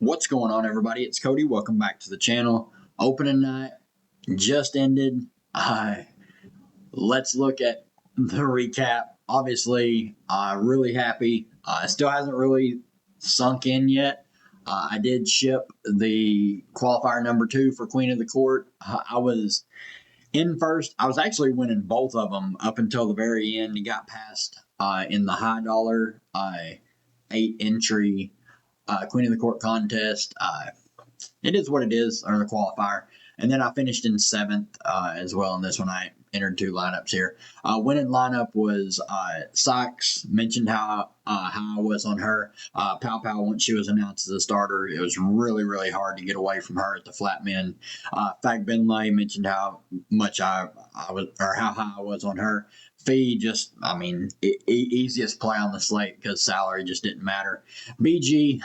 What's going on, everybody? It's Cody. Welcome back to the channel. Opening night just ended. Let's look at the recap. Obviously, really happy. Still hasn't really sunk in yet. I did ship the qualifier number 2 for Queen of the Court. I was in first. I was actually winning both of them up until the very end. And got past in the high dollar 8 entry Queen of the Court contest. It is what it is, or the qualifier. And then I finished in 7th as well in this one. I entered 2 lineups here. Winning lineup was Sykes. Mentioned how I was on her. Pow Pow, once she was announced as a starter, it was really, really hard to get away from her at the flat men. Fag Benlay mentioned how much I was, or how high I was on her. Fee, just, easiest play on the slate because salary just didn't matter. BG,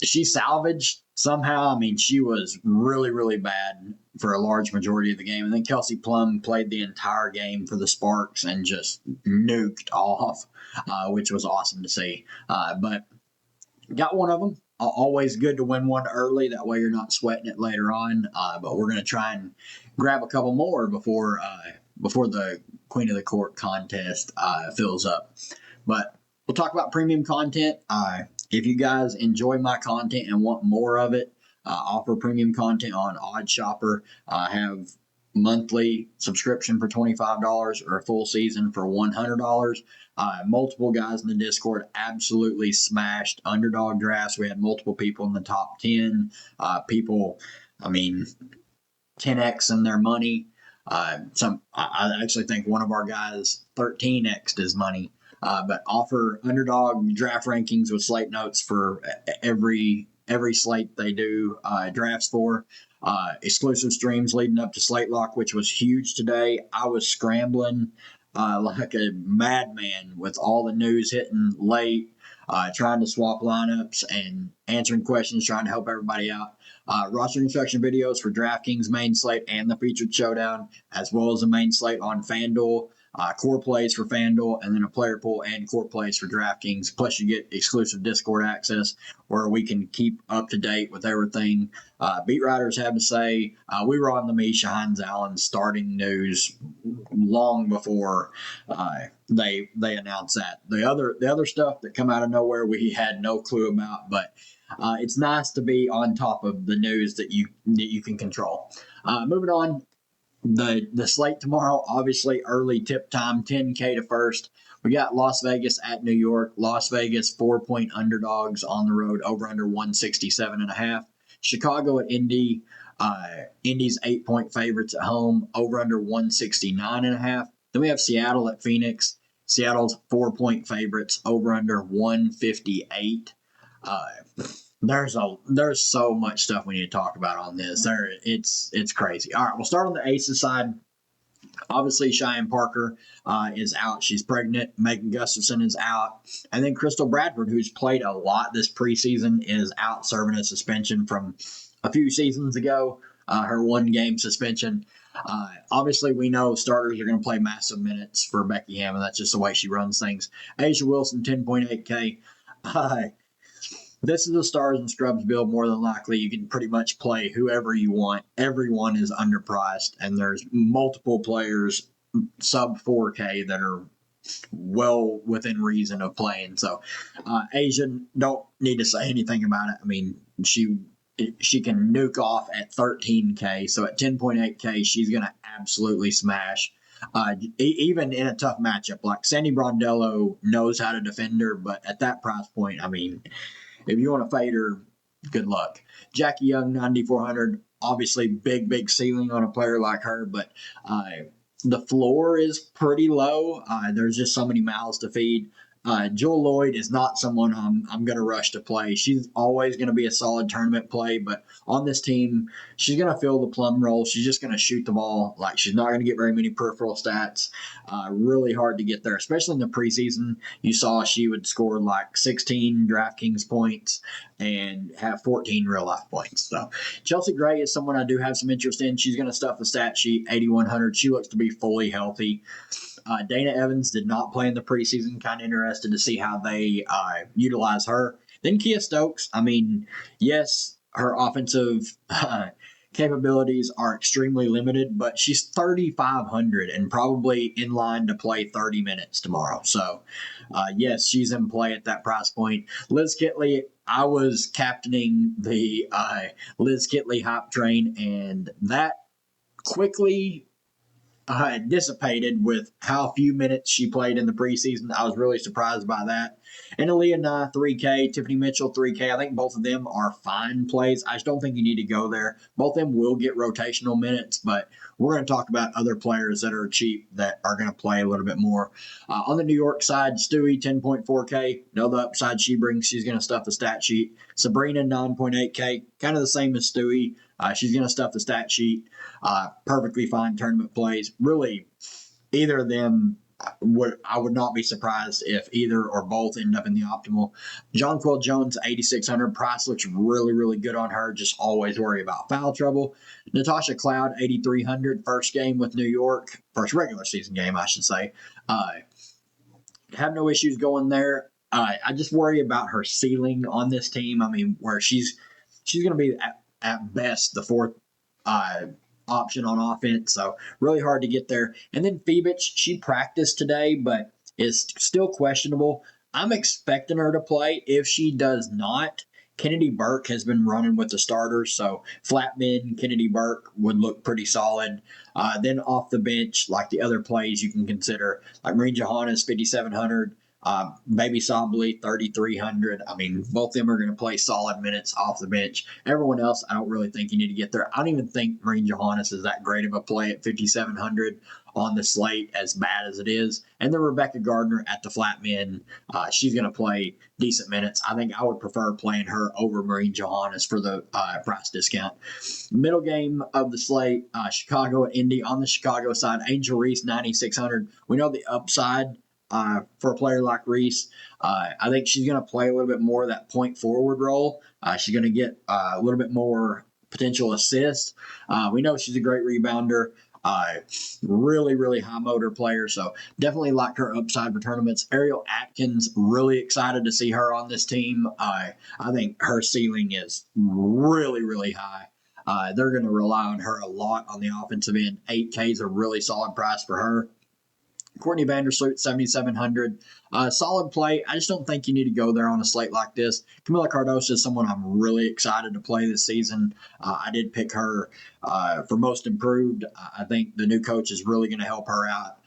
she salvaged somehow. She was really, really bad for a large majority of the game. And then Kelsey Plum played the entire game for the Sparks and just nuked off, which was awesome to see. But got one of them. Always good to win one early. That way you're not sweating it later on. But we're going to try and grab a couple more before the Queen of the Court contest fills up. But we'll talk about premium content. If you guys enjoy my content and want more of it, offer premium content on Odd Shopper. Have monthly subscription for $25 or a full season for $100. Multiple guys in the Discord absolutely smashed underdog drafts. We had multiple people in the top 10. People, 10x in their money. I actually think one of our guys 13x'd his money. But offer underdog draft rankings with Slate notes for every slate they do drafts for. Exclusive streams leading up to Slate Lock, which was huge today. I was scrambling like a madman with all the news hitting late, trying to swap lineups and answering questions, trying to help everybody out. Roster instruction videos for Draftkings main slate and the featured showdown, as well as the main slate on FanDuel. Core plays for FanDuel, and then a player pool and core plays for DraftKings. Plus, you get exclusive Discord access where we can keep up to date with everything beat writers have to say. We were on the Misha Hines Allen starting news long before they announced that. The other stuff that come out of nowhere we had no clue about, but it's nice to be on top of the news that you can control. Moving on. The slate tomorrow, obviously early tip time, 10K to first. We got Las Vegas at New York. Las Vegas 4-point underdogs on the road, over under 167.5. Chicago at Indy. Indy's 8-point favorites at home, over under 169.5. Then we have Seattle at Phoenix. Seattle's 4-point favorites, over under 158. There's so much stuff we need to talk about on this. It's crazy. All right, we'll start on the Aces side. Obviously, Cheyenne Parker is out. She's pregnant. Megan Gustafson is out. And then Crystal Bradford, who's played a lot this preseason, is out serving a suspension from a few seasons ago, her 1-game suspension. Obviously, we know starters are going to play massive minutes for Becky Hammond. That's just the way she runs things. Asia Wilson, 10.8K. This is a stars and scrubs build. More than likely, you can pretty much play whoever you want. Everyone is underpriced, and there's multiple players sub 4K that are well within reason of playing. So, Asian, don't need to say anything about it. She can nuke off at 13K. So at 10.8K, she's going to absolutely smash. Even in a tough matchup, like Sandy Brondello knows how to defend her, but at that price point, if you want to fade her, good luck. Jackie Young, 9,400. Obviously, big ceiling on a player like her, but the floor is pretty low. There's just so many mouths to feed. Joel Lloyd is not someone I'm going to rush to play. She's always going to be a solid tournament play, but on this team, she's going to fill the plum role. She's just going to shoot the ball. Like, she's not going to get very many peripheral stats. Really hard to get there, especially in the preseason. You saw she would score like 16 DraftKings points and have 14 real life points. So Chelsea Gray is someone I do have some interest in. She's going to stuff the stat sheet, 8,100. She looks to be fully healthy. Dana Evans did not play in the preseason. Kind of interested to see how they utilize her. Then Kia Stokes. I mean, yes, her offensive capabilities are extremely limited, but she's 3,500 and probably in line to play 30 minutes tomorrow. So, yes, she's in play at that price point. Liz Kitley, I was captaining the Liz Kitley hype train, and that quickly dissipated with how few minutes she played in the preseason. I was really surprised by that. And Aaliyah Nye, 3K, Tiffany Mitchell, 3K. I think both of them are fine plays. I just don't think you need to go there. Both of them will get rotational minutes, but we're going to talk about other players that are cheap that are going to play a little bit more. On the New York side, Stewie, 10.4K. Know the upside she brings. She's going to stuff the stat sheet. Sabrina, 9.8K. Kind of the same as Stewie. She's going to stuff the stat sheet. Perfectly fine tournament plays. Really, either of them I would not be surprised if either or both end up in the optimal. Jonquil Jones, 8,600. Price looks really, really good on her. Just always worry about foul trouble. Natasha Cloud, 8,300. First game with New York. First regular season game, I should say. Have no issues going there. I just worry about her ceiling on this team. I mean, where she's going to be at best the fourth option on offense. So really hard to get there. And then Phoebich, she practiced today, but is still questionable. I'm expecting her to play. If she does not, Kennedy Burke has been running with the starters. So flat mid, Kennedy Burke would look pretty solid. Then off the bench, like the other plays you can consider, like Marine Johannes, 5,700. Baby Sably, 3,300. I mean, both of them are going to play solid minutes off the bench. Everyone else, I don't really think you need to get there. I don't even think Marine Johannes is that great of a play at 5,700 on the slate, as bad as it is. And then Rebecca Gardner at the flat men. She's going to play decent minutes. I think I would prefer playing her over Marine Johannes for the price discount. Middle game of the slate, Chicago at Indy. On the Chicago side, Angel Reese, 9,600. We know the upside for a player like Reese. I think she's going to play a little bit more of that point forward role. She's going to get a little bit more potential assists. We know she's a great rebounder. Really, really high motor player. So definitely like her upside for tournaments. Ariel Atkins, really excited to see her on this team. I think her ceiling is really, really high. They're going to rely on her a lot on the offensive end. 8K is a really solid price for her. Courtney Vandersloot, 7,700. Solid play. I just don't think you need to go there on a slate like this. Camila Cardoso is someone I'm really excited to play this season. I did pick her for most improved. I think the new coach is really going to help her out.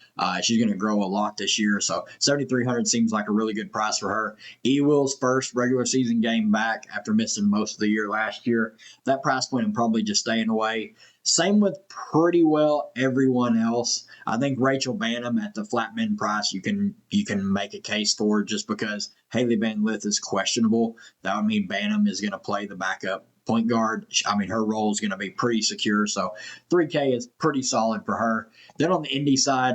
She's going to grow a lot this year. So 7,300 seems like a really good price for her. Ewill's first regular season game back after missing most of the year last year. That price point, I'm probably just staying away. Same with pretty well everyone else. I think Rachel Banham at the flat men price you can make a case for, just because Haley Van Lith is questionable. That would mean Banham is going to play the backup point guard. I mean, her role is going to be pretty secure. So 3K is pretty solid for her. Then on the Indy side,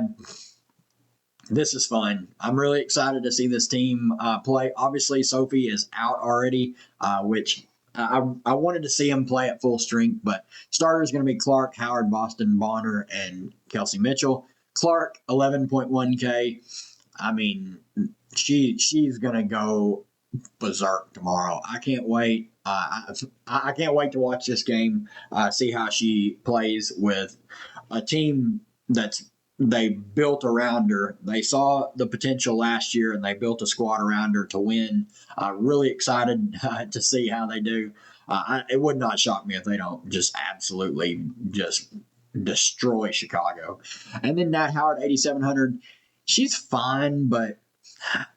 this is fun. I'm really excited to see this team play. Obviously, Sophie is out already, which I wanted to see him play at full strength, but starter is going to be Clark, Howard, Boston, Bonner, and Kelsey Mitchell. Clark, 11.1K. I mean, she's going to go berserk tomorrow. I can't wait. I can't wait to watch this game, see how she plays with a team they built around her. They saw the potential last year, and they built a squad around her to win. Really excited to see how they do. It would not shock me if they don't just absolutely just destroy Chicago. And then Nat Howard, 8,700. She's fine, but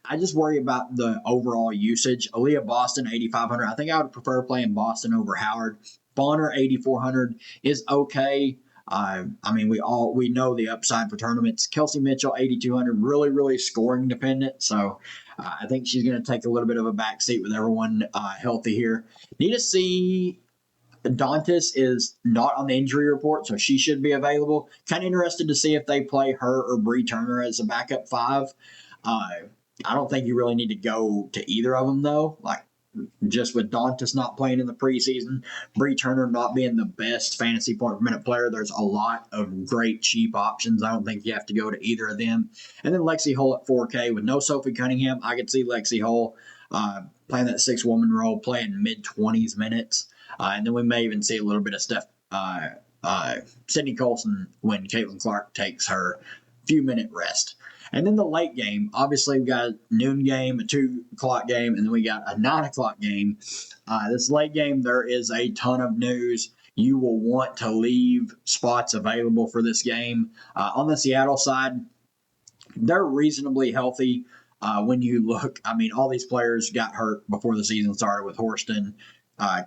I just worry about the overall usage. Aaliyah Boston, 8,500. I think I would prefer playing Boston over Howard. Bonner, 8,400 is okay. I mean, we know the upside for tournaments. Kelsey Mitchell, 8,200, really, really scoring dependent. So I think she's going to take a little bit of a backseat with everyone healthy here. Need to see Dantas is not on the injury report, so she should be available. Kind of interested to see if they play her or Bree Turner as a backup 5. I don't think you really need to go to either of them, though. Like, just with Dantas not playing in the preseason, Bree Turner not being the best fantasy point per minute player, there's a lot of great cheap options. I don't think you have to go to either of them. And then Lexi Hull at 4K with no Sophie Cunningham. I could see Lexi Hull playing that 6-woman role, playing mid-20s minutes. And then we may even see a little bit of stuff. Sydney Colson when Caitlin Clark takes her few-minute rest. And then the late game, obviously we got a noon game, a 2 o'clock game, and then we got a 9 o'clock game. This late game, there is a ton of news. You will want to leave spots available for this game. On the Seattle side, they're reasonably healthy. When you look, I mean, all these players got hurt before the season started with Horston,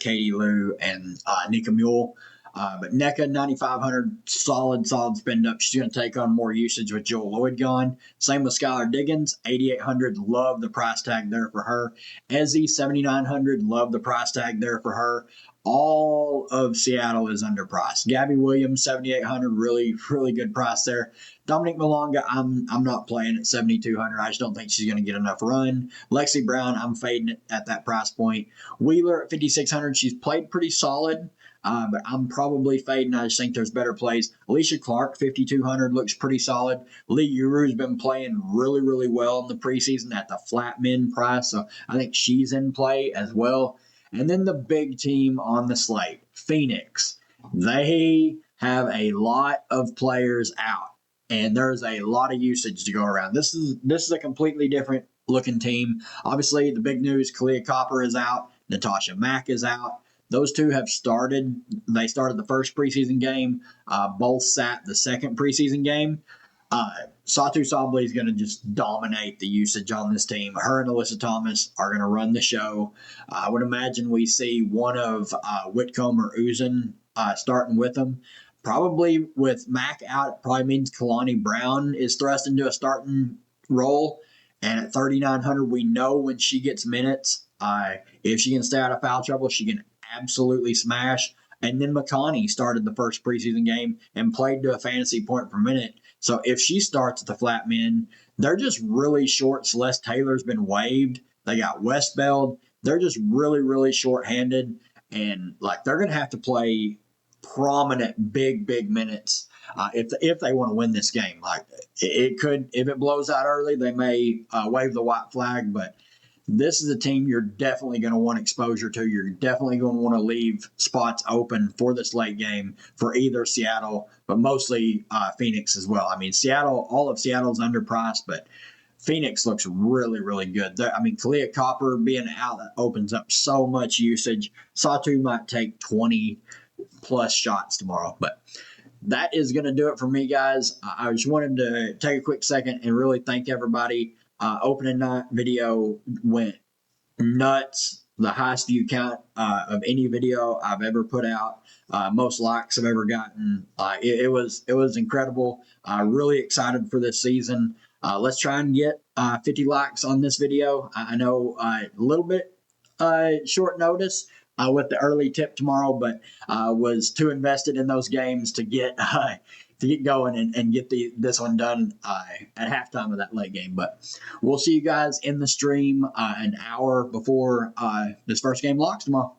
Katie Lou, and Nika Mule. But NECA 9,500, solid spend up. She's going to take on more usage with Joel Lloyd gone. Same with Skylar Diggins, 8,800. Love the price tag there for her. Ezzy 7,900. Love the price tag there for her. All of Seattle is underpriced. Gabby Williams 7,800. Really good price there. Dominique Malonga, I'm not playing at 7,200. I just don't think she's going to get enough run. Lexi Brown, I'm fading it at that price point. Wheeler at 5,600. She's played pretty solid. But I'm probably fading. I just think there's better plays. Alicia Clark, 5,200, looks pretty solid. Lee Uru's been playing really well in the preseason at the flat min price, so I think she's in play as well. And then the big team on the slate, Phoenix. They have a lot of players out, and there's a lot of usage to go around. This is a completely different looking team. Obviously, the big news, Kalia Copper is out. Natasha Mack is out. Those two have started. They started the first preseason game. Both sat the second preseason game. Satu Sabli is going to just dominate the usage on this team. Her and Alyssa Thomas are going to run the show. I would imagine we see one of Whitcomb or Uzan starting with them. Probably with Mac out, it probably means Kalani Brown is thrust into a starting role. And at 3,900, we know when she gets minutes, if she can stay out of foul trouble, she can absolutely smash. And then McConney started the first preseason game and played to a fantasy point per minute. So if she starts at the flat men, they're just really short. Celeste Taylor's been waived. They got Westbeld. They're just really short-handed. And like they're going to have to play prominent big minutes if they want to win this game. Like it could, if it blows out early, they may wave the white flag, but this is a team you're definitely going to want exposure to. You're definitely going to want to leave spots open for this late game for either Seattle, but mostly Phoenix as well. I mean, all of Seattle's underpriced, but Phoenix looks really good. I mean, Kalia Copper being out opens up so much usage. Satu might take 20 plus shots tomorrow, but that is going to do it for me, guys. I just wanted to take a quick second and really thank everybody. Opening night video went nuts. The highest view count of any video I've ever put out. Most likes I've ever gotten. It was incredible. Really excited for this season. Let's try and get 50 likes on this video. I know a little bit short notice with the early tip tomorrow, but was too invested in those games to get going and get this one done at halftime of that late game. But we'll see you guys in the stream an hour before this first game locks tomorrow.